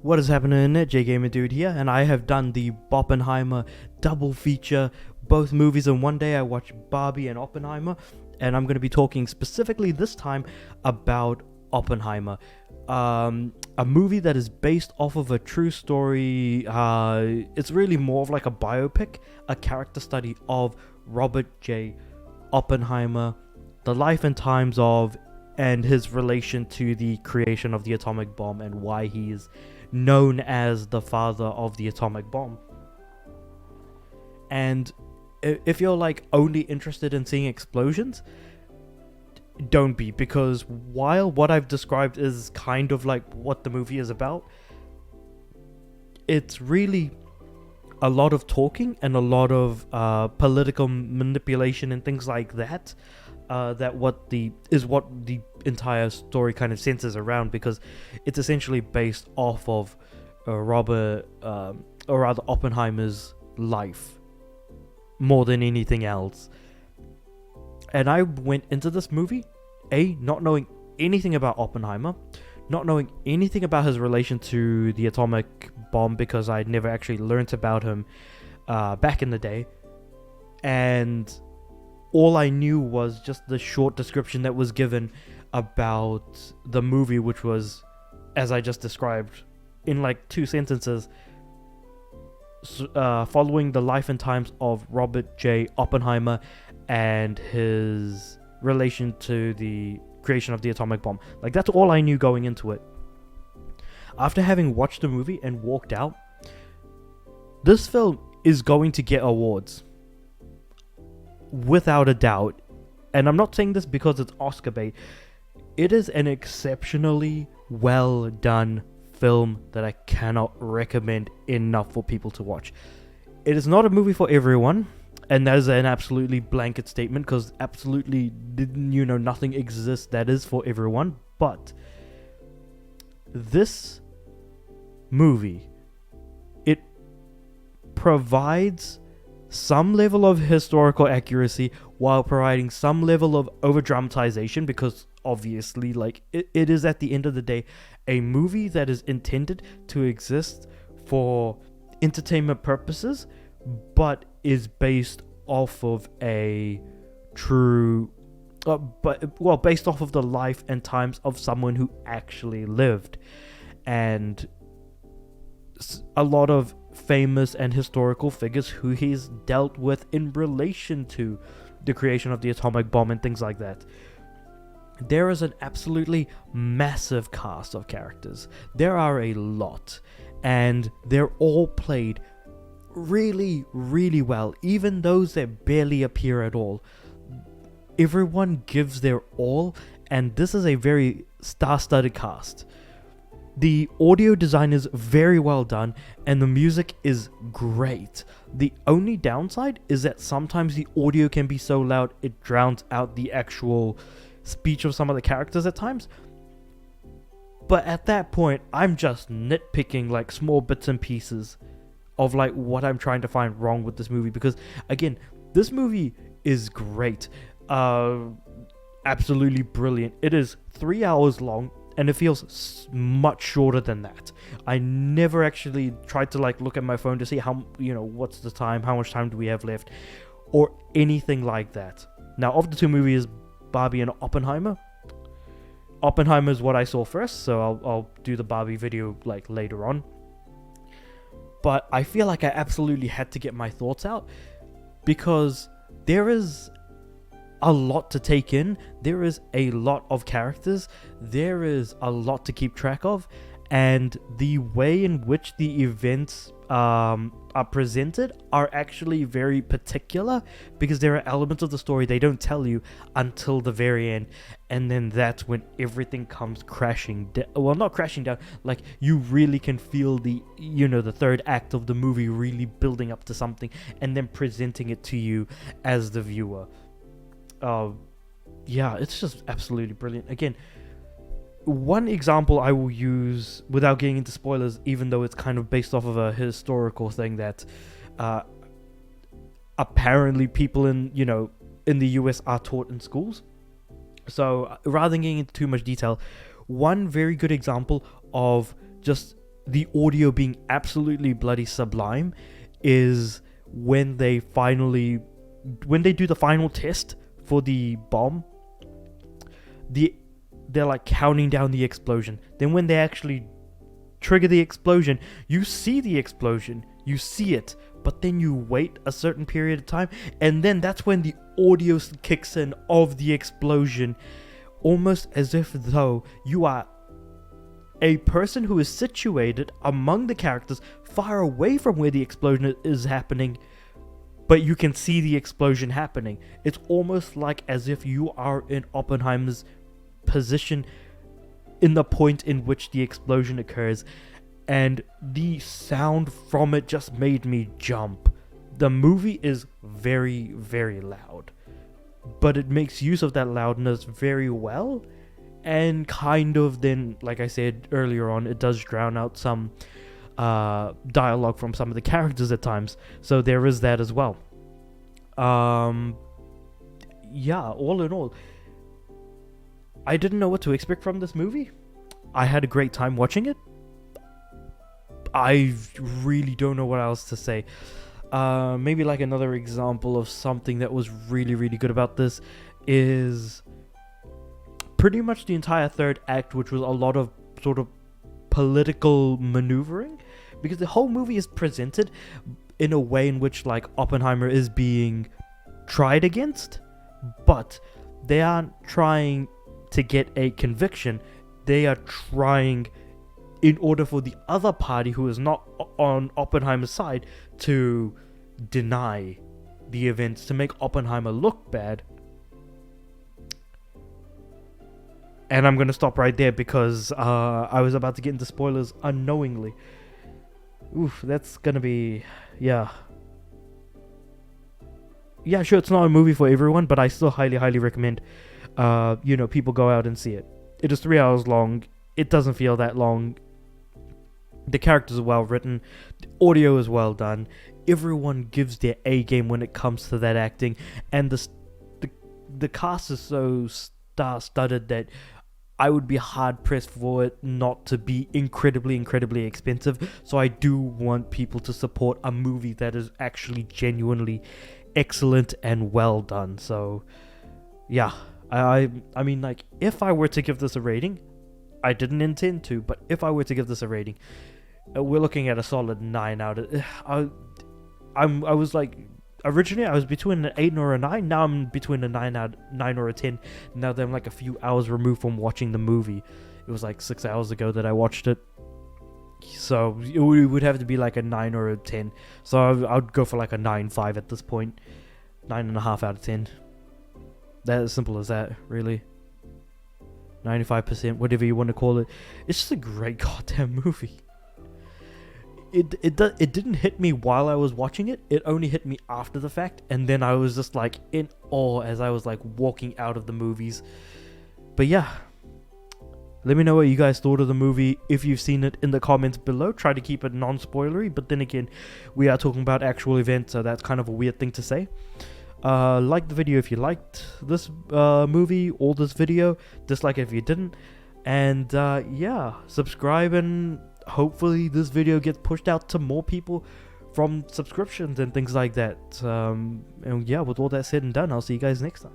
What is happening, J Gamer Dude here, and I have done the Oppenheimer double feature, both movies in one day. I watched Barbie and Oppenheimer, and I'm going to be talking specifically this time about Oppenheimer, a movie that is based off of a true story. It's really more of like a biopic, a character study of Robert J. Oppenheimer, the life and times of, and his relation to the creation of the atomic bomb, and why he is known as the father of the atomic bomb. And if you're like only interested in seeing explosions, don't be, because while what I've described is kind of like what the movie is about, it's really a lot of talking and a lot of political manipulation and things like that. What the entire story kind of centers around, because it's essentially based off of Oppenheimer's life more than anything else. And I went into this movie not knowing anything about Oppenheimer, not knowing anything about his relation to the atomic bomb, because I'd never actually learnt about him back in the day, and all I knew was just the short description that was given about the movie, which was, as I just described, in like 2 sentences, following the life and times of Robert J. Oppenheimer and his relation to the creation of the atomic bomb. Like, that's all I knew going into it. After having watched the movie and walked out, this film is going to get awards, without a doubt. And I'm not saying this because it's Oscar bait. It is an exceptionally well done film that I cannot recommend enough for people to watch. It is not a movie for everyone, and that is an absolutely blanket statement, because absolutely, nothing exists that is for everyone. But this movie, it provides some level of historical accuracy while providing some level of over dramatization, because obviously, like, it is at the end of the day a movie that is intended to exist for entertainment purposes, but is based off of a true based off of the life and times of someone who actually lived, and a lot of famous and historical figures who he's dealt with in relation to the creation of the atomic bomb and things like that. There is an absolutely massive cast of characters. There are a lot, and they're all played really, really well, even those that barely appear at all. Everyone gives their all, and this is a very star-studded cast. The audio design is very well done, and the music is great. The only downside is that sometimes the audio can be so loud it drowns out the actual speech of some of the characters at times. But at that point, I'm just nitpicking like small bits and pieces of like what I'm trying to find wrong with this movie, because again, this movie is great. Absolutely brilliant. It is 3 hours long, and it feels much shorter than that. I never actually tried to like look at my phone to see how, what's the time, how much time do we have left, or anything like that. Now, of the 2 movies, Barbie and Oppenheimer is what I saw first, so I'll do the Barbie video like later on. But I feel like I absolutely had to get my thoughts out, because there is a lot to take in. There is a lot of characters. There is a lot to keep track of. And the way in which the events are presented are actually very particular, because there are elements of the story they don't tell you until the very end. And then that's when everything comes crashing down. Well, not crashing down. Like, you really can feel the third act of the movie really building up to something, and then presenting it to you as the viewer. Yeah, it's just absolutely brilliant. Again, one example I will use without getting into spoilers, even though it's kind of based off of a historical thing that apparently people in the US are taught in schools. So rather than getting into too much detail, one very good example of just the audio being absolutely bloody sublime is when they do the final test for the bomb. They're like counting down the explosion. Then when they actually trigger the explosion, you see the explosion, you see it, but then you wait a certain period of time, and then that's when the audio kicks in of the explosion, almost as if though you are a person who is situated among the characters far away from where the explosion is happening, but you can see the explosion happening. It's almost like as if you are in Oppenheimer's position in the point in which the explosion occurs, and the sound from it just made me jump. The movie is very, very loud, but it makes use of that loudness very well, and kind of then, like I said earlier on, it does drown out some dialogue from some of the characters at times, so there is that as well. Yeah, all in all, I didn't know what to expect from this movie. I had a great time watching it. I really don't know what else to say. Maybe like another example of something that was really, really good about this is pretty much the entire third act, which was a lot of sort of political maneuvering, because the whole movie is presented in a way in which like Oppenheimer is being tried against, but they aren't trying to get a conviction. They are trying, in order for the other party who is not on Oppenheimer's side, to deny the events, to make Oppenheimer look bad. And I'm going to stop right there because I was about to get into spoilers unknowingly. Oof, that's going to be... yeah. Yeah, sure, it's not a movie for everyone, but I still highly, highly recommend, people go out and see it. It is 3 hours long. It doesn't feel that long. The characters are well written. The audio is well done. Everyone gives their A game when it comes to that acting. And the cast is so star-studded that I would be hard-pressed for it not to be incredibly, incredibly expensive. So I do want people to support a movie that is actually genuinely excellent and well done. So, yeah. I mean, like, if I were to give this a rating, I didn't intend to, but if I were to give this a rating, we're looking at a solid 9 out of... I was like... Originally, I was between an 8 or a 9. Now I'm between a 9 or a 10. Now that I'm like a few hours removed from watching the movie. It was like 6 hours ago that I watched it. So it would have to be like a 9 or a 10. So I'd go for like a 9.5 at this point. 9.5 out of 10. That as simple as that, really. 95%, whatever you want to call it. It's just a great goddamn movie. It didn't hit me while I was watching it. It only hit me after the fact, and then I was just like in awe as I was like walking out of the movies. But yeah, let me know what you guys thought of the movie. If you've seen it, in the comments below. Try to keep it non-spoilery, but then again, we are talking about actual events, so that's kind of a weird thing to say. Like the video if you liked this movie or this video. Dislike it if you didn't. And yeah, subscribe, and hopefully this video gets pushed out to more people from subscriptions and things like that. And yeah, with all that said and done, I'll see you guys next time.